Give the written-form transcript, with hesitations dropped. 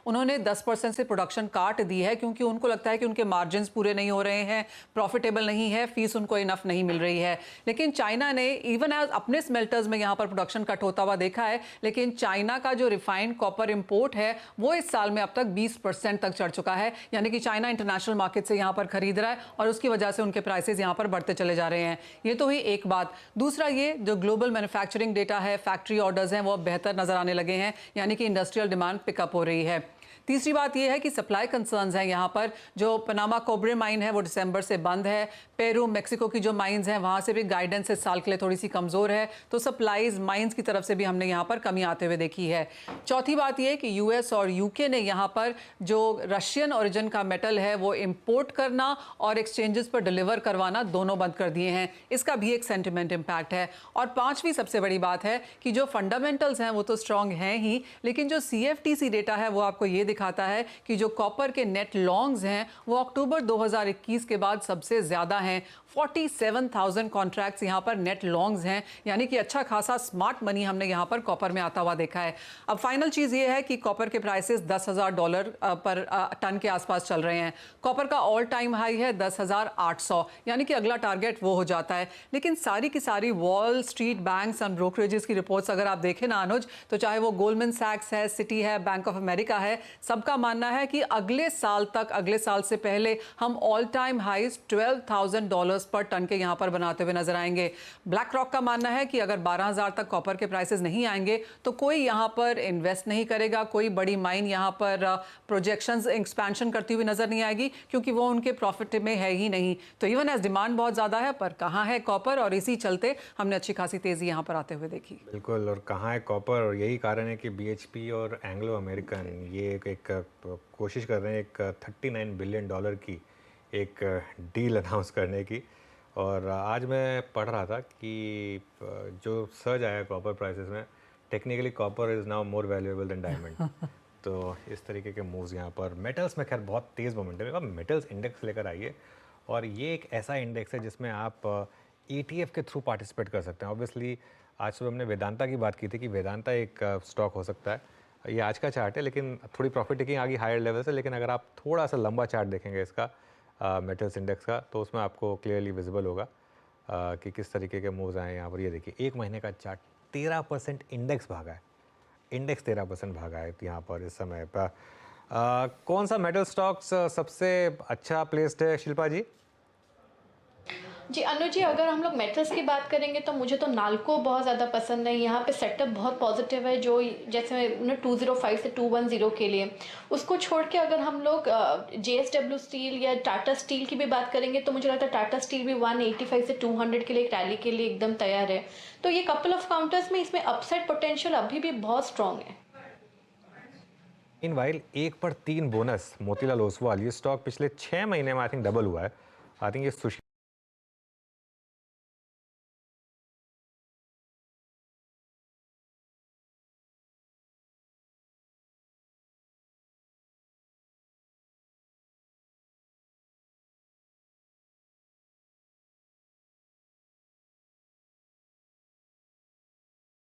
उन्होंने 10% से प्रोडक्शन काट दी है क्योंकि उनको लगता है कि उनके मार्जिन पूरे नहीं हो रहे हैं, प्रॉफिटेबल नहीं है, फीस उनको इनफ नहीं मिल रही है। लेकिन चाइना ने इवन एज अपने स्मेल्टर्स में यहाँ पर प्रोडक्शन कट होता हुआ देखा है, लेकिन चाइना का जो रिफाइंड कॉपर इंपोर्ट है वो इस साल में अब तक 20% तक चढ़ चुका है। यानी कि चाइना इंटरनेशनल मार्केट से यहाँ पर खरीद रहा है और उसकी वजह से उनके प्राइसेस यहाँ पर बढ़ते चले जा रहे हैं। ये तो हुई एक बात। दूसरा, ये जो ग्लोबल मैन्युफैक्चरिंग डेटा है, फैक्ट्री ऑर्डर्स हैं, वो बेहतर नजर आने लगे हैं, यानी कि इंडस्ट्रियल डिमांड पिकअप हो रही है। तीसरी बात यह है कि सप्लाई कंसर्न्स हैं यहाँ पर। जो पनामा कोब्रे माइन है वो दिसंबर से बंद है। पेरू, मेक्सिको की जो माइंस हैं वहाँ से भी गाइडेंस इस साल के लिए थोड़ी सी कमज़ोर है, तो सप्लाईज माइंस की तरफ से भी हमने यहाँ पर कमी आते हुए देखी है। चौथी बात यह कि यूएस और यूके ने यहाँ पर जो रशियन ओरिजिन का मेटल है वो इम्पोर्ट करना और एक्सचेंजेस पर डिलीवर करवाना दोनों बंद कर दिए हैं। इसका भी एक सेंटिमेंट इम्पैक्ट है। और पाँचवीं सबसे बड़ी बात है कि जो फंडामेंटल्स हैं वो तो स्ट्रॉन्ग हैं ही, लेकिन जो CFTC डेटा है वो आपको ये दिखाता है कि जो कॉपर के नेट लॉन्ग्स हैं वो अक्टूबर 2021 के बाद सबसे ज्यादा हैं। 47,000 कॉन्ट्रैक्ट्स यहां पर नेट लॉन्ग्स हैं, यानी कि अच्छा खासा स्मार्ट मनी हमने यहां पर कॉपर में आता हुआ देखा है। अब फाइनल चीज ये है कि कॉपर के प्राइसेस $10,000 पर टन के आसपास चल रहे हैं। कॉपर का ऑल टाइम हाई है 10,800, यानी कि अगला टारगेट वो हो जाता है। लेकिन सारी की सारी wall street banks and brokerages की रिपोर्ट्स अगर आप देखें ना अनुज, तो चाहे वो गोल्डमैन सैक्स है, सिटी है, बैंक ऑफ अमेरिका है, सबका मानना है कि अगले साल तक, अगले साल से पहले हम ऑल टाइम हाईज $12,000 पर टन के यहां पर बनाते हुए नजर आएंगे। ब्लैक रॉक का मानना है कि अगर 12,000 तक कॉपर के प्राइसेस नहीं आएंगे तो कोई यहां पर इन्वेस्ट नहीं करेगा, कोई बड़ी माइन यहां पर प्रोजेक्शंस एक्सपेंशन करती हुई नजर नहीं आएगी, क्योंकि वो उनके प्रॉफिट में है ही नहीं। तो इवन एज डिमांड बहुत ज्यादा है, पर कहां है कॉपर, और इसी चलते हमने अच्छी खासी तेजी यहां पर आते हुए देखी। बिल्कुल, और कहाँ है कॉपर, और यही कारण है कि BHP और एंग्लो अमेरिकन ये एक कोशिश कर रहे हैं एक $39 बिलियन की एक डील अनाउंस करने की। और आज मैं पढ़ रहा था कि जो सर्ज आया कॉपर प्राइसेस में, technically copper is now more valuable then diamond. तो इस तरीके के मूव्स यहाँ पर। मेटल्स में खैर बहुत तेज़ मोमेंटम है। मेटल्स इंडेक्स लेकर आइए, और ये एक ऐसा इंडेक्स है जिसमें आप ETF के थ्रू पार्टिसिपेट कर सकते हैं। ऑब्वियसली आज सुबह हमने वेदांता की बात की थी कि वेदांता एक स्टॉक हो सकता है। ये आज का चार्ट है, लेकिन थोड़ी प्रॉफिट टेकिंग आ गई हायर लेवल से। लेकिन अगर आप थोड़ा सा लंबा चार्ट देखेंगे इसका मेटल्स इंडेक्स का, तो उसमें आपको क्लियरली विजिबल होगा कि किस तरीके के मूव्स आए हैं यहाँ पर। ये देखिए, एक महीने का चार्ट 13% इंडेक्स भागा है। इंडेक्स 13% भागा है यहाँ पर इस समय पर। कौन सा मेटल स्टॉक्स सबसे अच्छा प्लेस्ड है शिल्पा जी? जी अनुज जी, अगर हम लोग मेटल्स की बात करेंगे तो मुझे तो नाल्को बहुत ज़्यादा पसंद है। यहाँ पे सेटअप बहुत पॉजिटिव है, जो जैसे 205 से 210 के लिए। उसको छोड़ के अगर हम लोग JSW स्टील या टाटा स्टील की भी बात करेंगे तो मुझे लगता है टाटा स्टील भी 185 से 200 के लिए एक रैली के लिए एकदम तैयार है। तो ये कपल ऑफ काउंटर्स में इसमें अपसाइड पोटेंशियल अभी भी बहुत स्ट्रॉन्ग है। इनवाइल 1 पर 3 बोनस मोतीलाल ओसवाल, ये स्टॉक पिछले 6 महीने में आई थिंक डबल हुआ है। आई थिंक ये